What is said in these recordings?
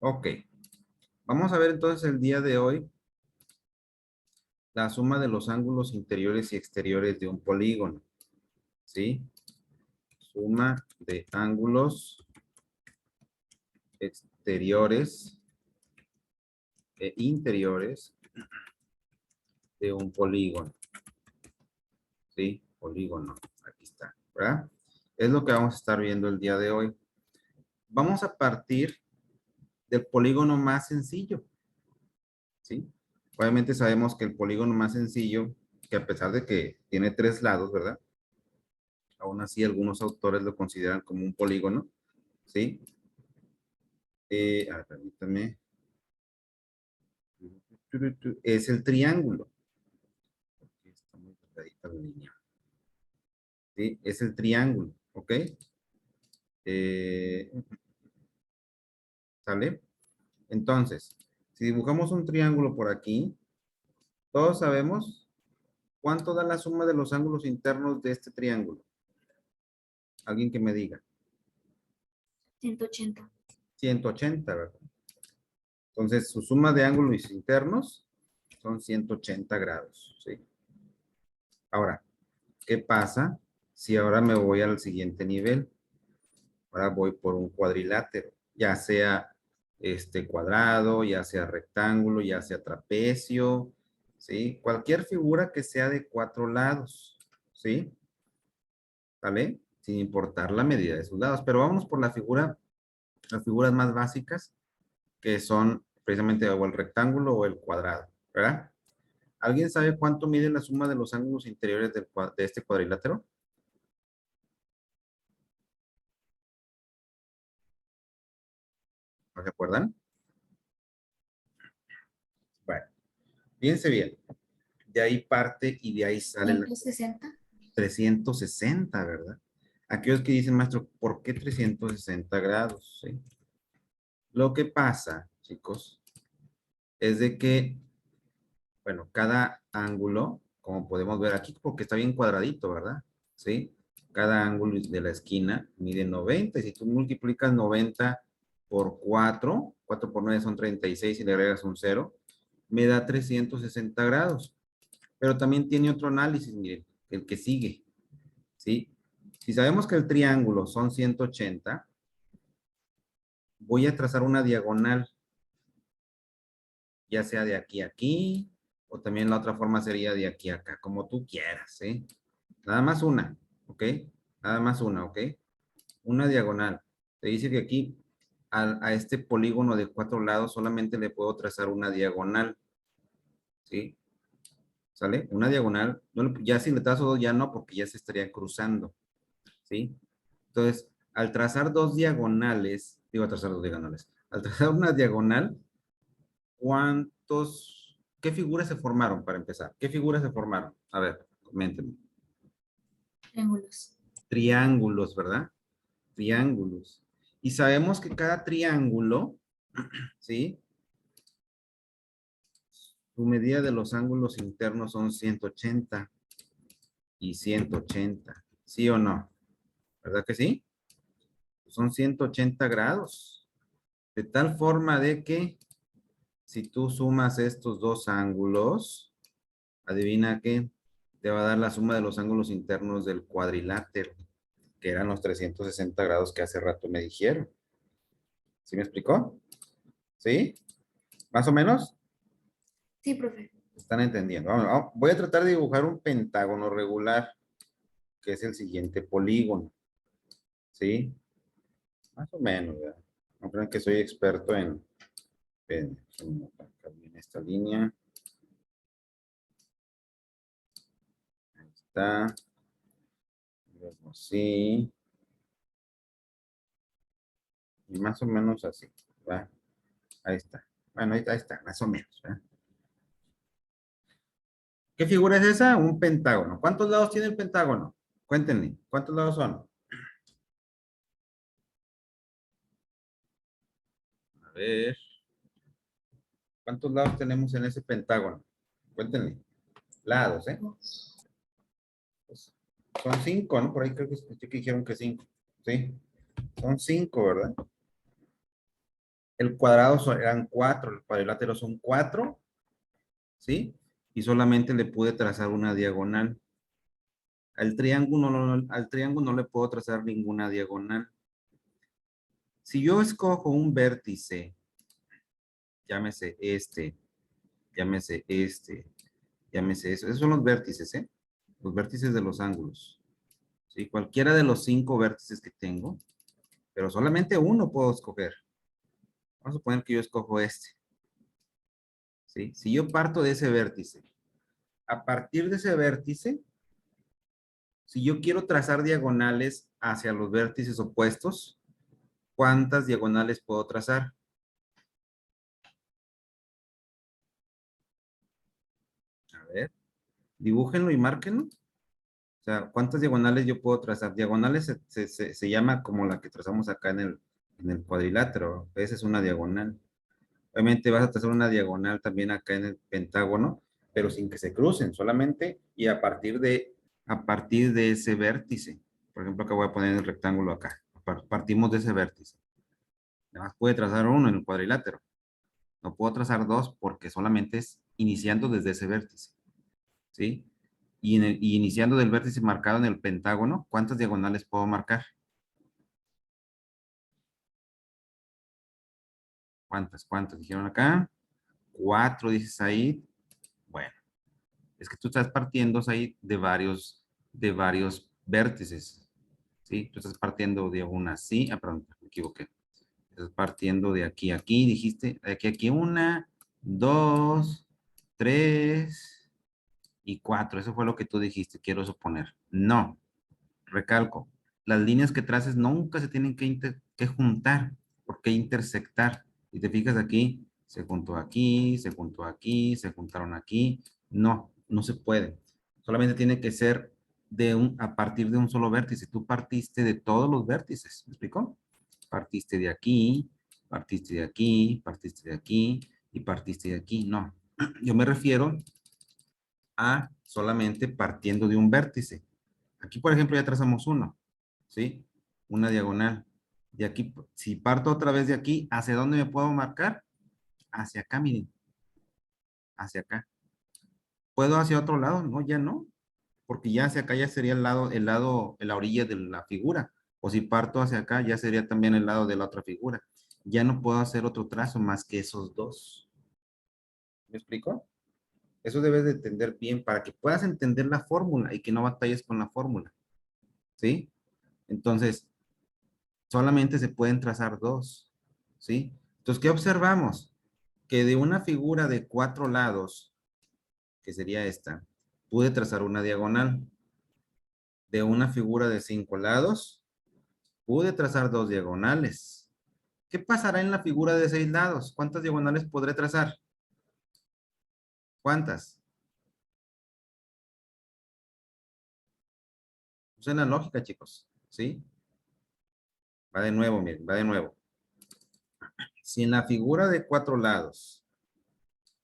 Ok. Vamos a ver entonces el día de hoy la suma de los ángulos interiores y exteriores de un polígono. ¿Sí? Suma de ángulos exteriores e interiores de un polígono. ¿Sí? Polígono. Aquí está. ¿Verdad? Es lo que vamos a estar viendo el día de hoy. Vamos a partir del polígono más sencillo. ¿Sí? Obviamente sabemos que el polígono más sencillo, que a pesar de que tiene 3 lados, ¿verdad? Aún así, algunos autores lo consideran como un polígono, ¿sí? A ver, permítame. Es el triángulo. Está muy pegadita la línea. ¿Sí? Es el triángulo, ¿ok? Eh, ¿Sale? Entonces, si dibujamos un triángulo por aquí, todos sabemos cuánto da la suma de los ángulos internos de este triángulo. Alguien que me diga. 180. 180, ¿verdad? Entonces, su suma de ángulos internos son 180 grados, ¿sí? Ahora, ¿qué pasa si ahora me voy al siguiente nivel? Ahora voy por un cuadrilátero, ya sea este cuadrado, ya sea rectángulo, ya sea trapecio, ¿sí? Cualquier figura que sea de 4 lados, ¿sí? ¿Vale? Sin importar la medida de sus lados. Pero vamos por la figura, las figuras más básicas, que son precisamente o el rectángulo o el cuadrado, ¿verdad? ¿Alguien sabe cuánto mide la suma de los ángulos interiores de este cuadrilátero? ¿No se acuerdan? Bueno, fíjense bien. De ahí parte y de ahí sale la 160. 360, ¿verdad? Aquellos que dicen, maestro, ¿por qué 360 grados? ¿Sí? Lo que pasa, chicos, es de que, bueno, cada ángulo, como podemos ver aquí, porque está bien cuadradito, ¿verdad? ¿Sí? Cada ángulo de la esquina mide 90, y si tú multiplicas 90 por 4, 4 por 9 son 36 y le agregas un 0, me da 360 grados. Pero también tiene otro análisis, miren, el que sigue, ¿sí? Si sabemos que el triángulo son 180, voy a trazar una diagonal, ya sea de aquí a aquí, o también la otra forma sería de aquí a acá, como tú quieras, ¿eh? Nada más una, ¿ok? Nada más una, ¿ok? Una diagonal. Te dice que aquí a este polígono de 4 lados solamente le puedo trazar una diagonal, ¿sí? ¿Sale? Una diagonal. Ya si le trazo dos ya no, porque ya se estarían cruzando, ¿sí? Entonces, al trazar dos diagonales, digo trazar dos diagonales, al trazar una diagonal, ¿qué figuras se formaron para empezar? ¿Qué figuras se formaron? A ver, coméntenme. Triángulos. Triángulos, ¿verdad? Triángulos. Y sabemos que cada triángulo, ¿sí? Su medida de los ángulos internos son 180 y 180. ¿Sí o no? ¿Verdad que sí? Son 180 grados. De tal forma de que si tú sumas estos dos ángulos, adivina qué, te va a dar la suma de los ángulos internos del cuadrilátero, que eran los 360 grados que hace rato me dijeron. ¿Sí me explicó? ¿Sí? ¿Más o menos? Sí, profe. ¿Están entendiendo? Voy a tratar de dibujar un pentágono regular, que es el siguiente polígono. ¿Sí? Más o menos, ¿verdad? No crean que soy experto en esta línea. Ahí está. Luego así. Y más o menos así. ¿Va? Ahí está. Bueno, ahí está, más o menos. ¿Va? ¿Qué figura es esa? Un pentágono. ¿Cuántos lados tiene el pentágono? Cuéntenme. ¿Cuántos lados son? A ver. ¿Cuántos lados tenemos en ese pentágono? Cuéntenme. Lados, ¿eh? Pues, son 5, ¿no? Por ahí creo que escuché que dijeron que 5. Sí. Son 5, ¿verdad? El cuadrado eran 4, el cuadrilátero son 4, ¿sí? Y solamente le pude trazar una diagonal. Al triángulo no le puedo trazar ninguna diagonal. Si yo escojo un vértice, llámese este, llámese este, llámese eso. Esos son los vértices, ¿eh? Los vértices de los ángulos. ¿Sí? Cualquiera de los 5 vértices que tengo, pero solamente uno puedo escoger. Vamos a suponer que yo escojo este. ¿Sí? Si yo parto de ese vértice, a partir de ese vértice, si yo quiero trazar diagonales hacia los vértices opuestos, ¿cuántas diagonales puedo trazar? A ver, dibújenlo y márquenlo. O sea, ¿cuántas diagonales yo puedo trazar? Diagonales se llama como la que trazamos acá en el cuadrilátero. Esa es una diagonal. Obviamente vas a trazar una diagonal también acá en el pentágono, pero sin que se crucen, solamente y a partir de ese vértice. Por ejemplo, acá voy a poner el rectángulo acá. Partimos de ese vértice. Nada más puede trazar uno en el cuadrilátero. No puedo trazar dos porque solamente es iniciando desde ese vértice. ¿Sí? Y iniciando del vértice marcado en el pentágono, ¿cuántas diagonales puedo marcar? ¿Cuántas? Dijeron acá. 4, dices ahí. Bueno, es que tú estás partiendo ahí de varios vértices. ¿Sí? Tú estás partiendo de una así. Ah, perdón, me equivoqué. Estás partiendo de aquí a aquí, dijiste. De aquí a aquí, 1, 2, 3 y 4. Eso fue lo que tú dijiste, quiero suponer. No. Recalco, las líneas que traces nunca se tienen que juntar, porque intersectar. Y te fijas aquí, se juntó aquí, se juntó aquí, se juntaron aquí. No, no se puede. Solamente tiene que ser a partir de un solo vértice. Tú partiste de todos los vértices, ¿me explicó? Partiste de aquí, partiste de aquí, partiste de aquí y partiste de aquí. No, yo me refiero a solamente partiendo de un vértice. Aquí, por ejemplo, ya trazamos uno, ¿sí? Una diagonal. De aquí, si parto otra vez de aquí, ¿hacia dónde me puedo marcar? Hacia acá, miren. Hacia acá. ¿Puedo hacia otro lado? No, ya no. Porque ya hacia acá ya sería la orilla de la figura. O si parto hacia acá, ya sería también el lado de la otra figura. Ya no puedo hacer otro trazo más que esos dos. ¿Me explico? Eso debes de entender bien para que puedas entender la fórmula y que no batalles con la fórmula. ¿Sí? Entonces, solamente se pueden trazar dos, ¿sí? Entonces, ¿qué observamos? Que de una figura de 4 lados, que sería esta, pude trazar una diagonal. De una figura de 5 lados, pude trazar dos diagonales. ¿Qué pasará en la figura de 6 lados? ¿Cuántas diagonales podré trazar? ¿Cuántas? Usen la lógica, chicos, ¿sí? Va de nuevo, miren, va de nuevo. Si en la figura de 4 lados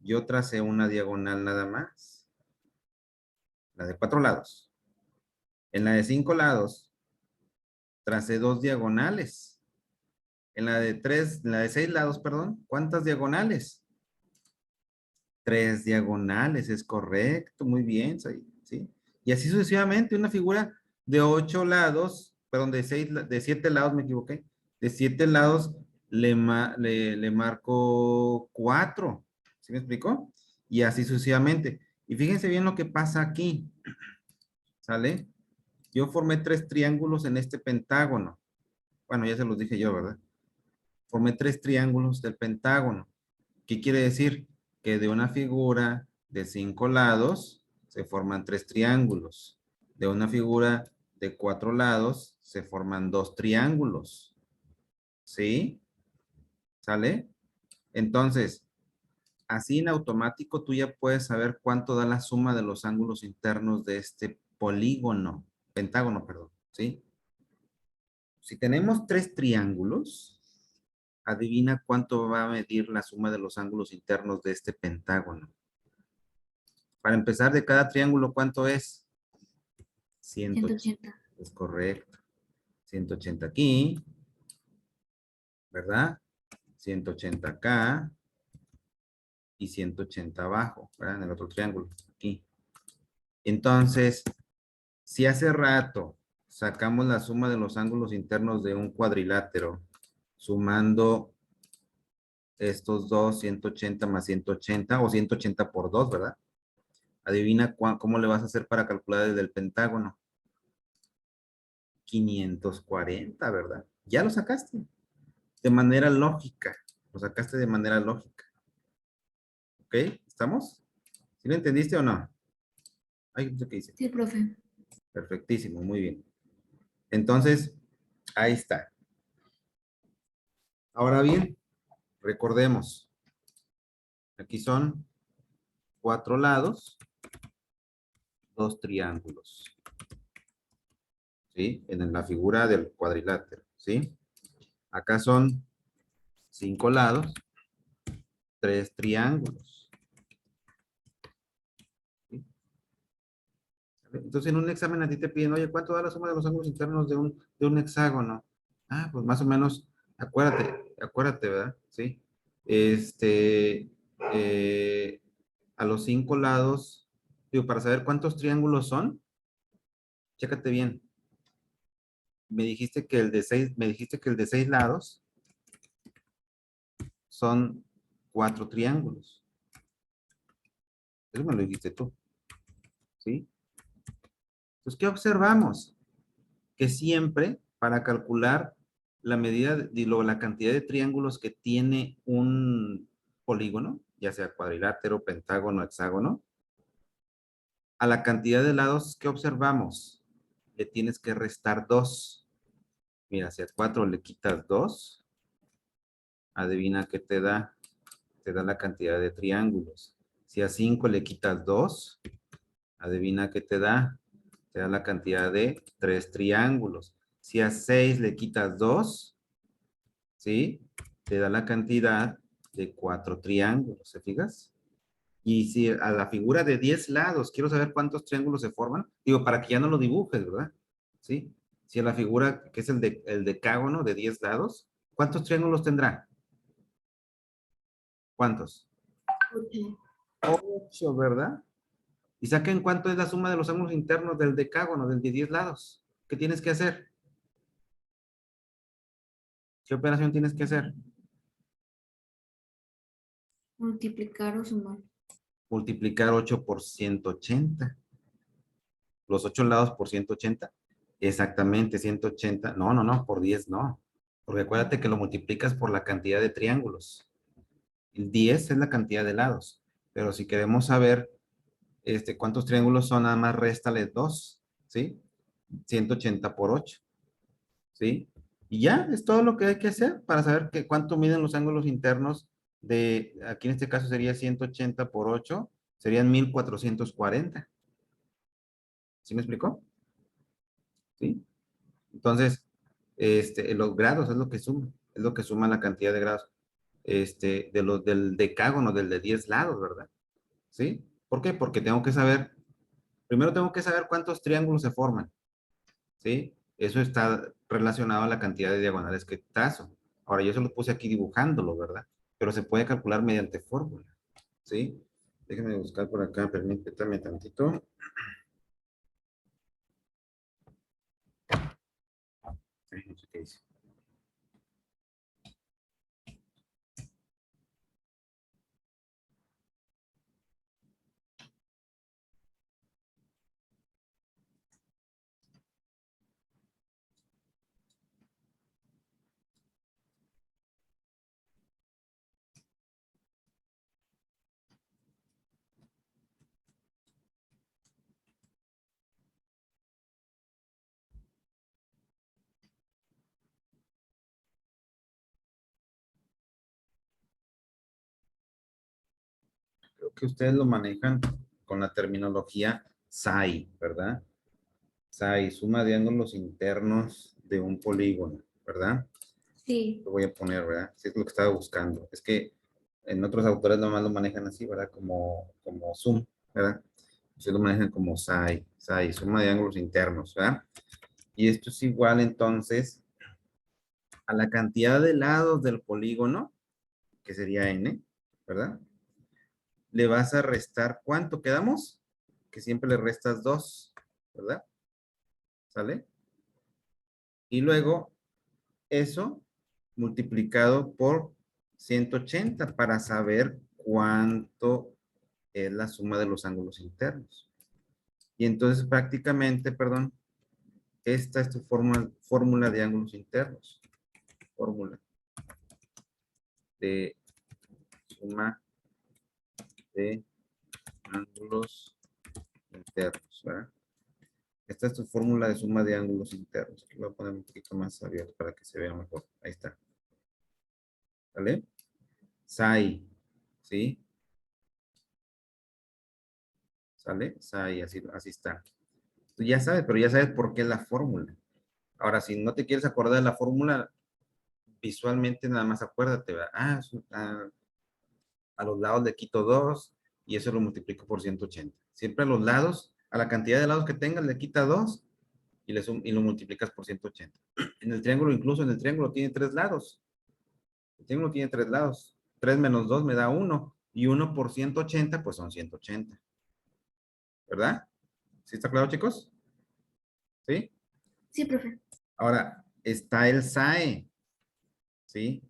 yo tracé una diagonal nada más, la de 4 lados, en la de 5 lados, tracé dos diagonales. En la de 6 lados, perdón, ¿cuántas diagonales? 3 diagonales, es correcto, muy bien, ¿sí? Y así sucesivamente, una figura de 8 lados, perdón, de 7 lados, me equivoqué, de 7 lados le marco 4, ¿sí me explicó? Y así sucesivamente. Y fíjense bien lo que pasa aquí, ¿sale? Yo formé 3 triángulos en este pentágono. Bueno, ya se los dije yo, ¿verdad? Formé 3 triángulos del pentágono. ¿Qué quiere decir? Que de una figura de 5 lados se forman 3 triángulos. De una figura de 4 lados se forman 2 triángulos. ¿Sí? ¿Sale? Entonces, así en automático tú ya puedes saber cuánto da la suma de los ángulos internos de este pentágono, perdón. ¿Sí? Si tenemos 3 triángulos, adivina cuánto va a medir la suma de los ángulos internos de este pentágono. Para empezar, de cada triángulo, ¿cuánto es? 180. 180. Es correcto. 180 aquí, ¿verdad? 180 acá y 180 abajo, ¿verdad? En el otro triángulo, aquí. Entonces, si hace rato sacamos la suma de los ángulos internos de un cuadrilátero, sumando estos dos, 180 más 180, o 180 por 2, ¿verdad? Adivina cómo le vas a hacer para calcular desde el pentágono. 540, ¿verdad? Ya lo sacaste. De manera lógica. Lo sacaste de manera lógica. ¿Ok? ¿Estamos? ¿Sí lo entendiste o no? Ay, ¿qué dice? Sí, profe. Perfectísimo, muy bien. Entonces, ahí está. Ahora bien, recordemos. Aquí son 4 lados, 2 triángulos. ¿Sí? En la figura del cuadrilátero. ¿Sí? Acá son 5 lados, 3 triángulos. ¿Sí? Entonces, en un examen a ti te piden, oye, ¿cuánto da la suma de los ángulos internos de un hexágono? Ah, pues más o menos, acuérdate, ¿verdad? Sí. Eh, a los 5 lados, digo, para saber cuántos triángulos son, chécate bien. Me dijiste que el de 6 lados son 4 triángulos. Eso me lo dijiste tú. ¿Sí? Entonces, ¿qué observamos? Que siempre para calcular la medida la cantidad de triángulos que tiene un polígono, ya sea cuadrilátero, pentágono, hexágono, a la cantidad de lados que observamos, le tienes que restar 2. Mira, si a 4 le quitas 2, adivina qué te da. Te da la cantidad de triángulos. Si a 5 le quitas 2, adivina qué te da. Te da la cantidad de 3 triángulos. Si a 6 le quitas 2, ¿sí? Te da la cantidad de 4 triángulos, ¿se fijas? Y si a la figura de 10 lados, quiero saber cuántos triángulos se forman, digo, para que ya no lo dibujes, ¿verdad? ¿Sí? Si a la figura, que es el decágono de 10 lados, ¿cuántos triángulos tendrá? ¿Cuántos? 8, ¿verdad? Y saquen cuánto es la suma de los ángulos internos del decágono, del de 10 lados. ¿Qué tienes que hacer? ¿Qué operación tienes que hacer? Multiplicar o sumar. Multiplicar 8 por 180. Los 8 lados por 180. Exactamente, 180. No, no, no, por 10 no. Porque acuérdate que lo multiplicas por la cantidad de triángulos. El 10 es la cantidad de lados. Pero si queremos saber cuántos triángulos son, nada más réstale 2, ¿sí? 180 por 8, ¿sí? Y ya, es todo lo que hay que hacer para saber cuánto miden los ángulos internos aquí en este caso sería 180 por 8, serían 1440. ¿Sí me explicó? ¿Sí? Entonces, los grados es lo que suma la cantidad de grados, del decágono, del de 10 lados, ¿verdad? ¿Sí? ¿Por qué? Porque primero tengo que saber cuántos triángulos se forman, ¿sí? Eso está relacionado a la cantidad de diagonales que trazo. Ahora, yo se lo puse aquí dibujándolo, ¿verdad? Pero se puede calcular mediante fórmula, ¿sí? Déjenme buscar por acá, permítanme tantito. Ay, no sé qué dice. Creo que ustedes lo manejan con la terminología SAI, ¿verdad? SAI, suma de ángulos internos de un polígono, ¿verdad? Sí. Lo voy a poner, ¿verdad? Sí, es lo que estaba buscando. Es que en otros autores nomás lo manejan así, ¿verdad? Como zoom, ¿verdad? Ustedes lo manejan como SAI, suma de ángulos internos, ¿verdad? Y esto es igual entonces a la cantidad de lados del polígono que sería n, ¿verdad? Le vas a restar, ¿cuánto quedamos? Que siempre le restas 2, ¿verdad? ¿Sale? Y luego eso multiplicado por 180 para saber cuánto es la suma de los ángulos internos. Y entonces prácticamente, perdón, esta es tu fórmula de ángulos internos. Fórmula de suma de ángulos internos, ¿verdad? Esta es tu fórmula de suma de ángulos internos. Aquí lo voy a poner un poquito más abierto para que se vea mejor. Ahí está. ¿Vale? Psi, ¿sí? ¿Sale? Psi, así está. Tú ya sabes, pero ya sabes por qué la fórmula. Ahora, si no te quieres acordar de la fórmula, visualmente nada más acuérdate, ¿verdad? A los lados le quito 2 y eso lo multiplico por 180. Siempre a los lados, a la cantidad de lados que tengas, le quita 2 y lo multiplicas por 180. En el triángulo, incluso en el triángulo tiene 3 lados. El triángulo tiene 3 lados. 3 menos 2 me da 1. Y 1 por 180, pues son 180. ¿Verdad? ¿Sí está claro, chicos? ¿Sí? Sí, profe. Ahora, está el SAE. ¿Sí?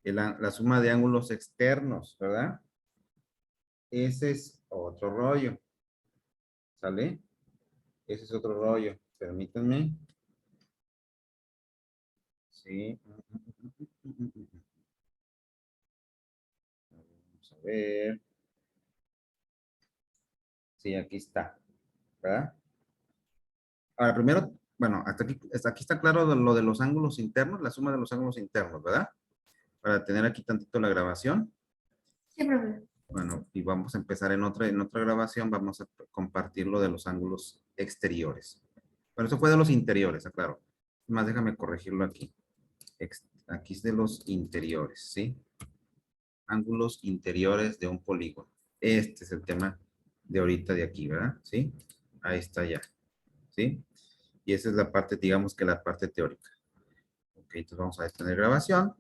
La suma de ángulos externos, ¿verdad? Ese es otro rollo. ¿Sale? Ese es otro rollo. Permítanme. Sí. Vamos a ver. Sí, aquí está. ¿Verdad? Ahora, primero, bueno, hasta aquí está claro lo de los ángulos internos, la suma de los ángulos internos, ¿verdad? Para tener aquí tantito la grabación. Sí, profe. Bueno, y vamos a empezar en otra grabación, vamos a compartir lo de los ángulos exteriores. Bueno, eso fue de los interiores, aclaro. Más déjame corregirlo aquí. Aquí es de los interiores, ¿sí? Ángulos interiores de un polígono. Este es el tema de ahorita de aquí, ¿verdad? ¿Sí? Ahí está ya, ¿sí? Y esa es la parte, digamos que la parte teórica. Ok, entonces vamos a detener grabación.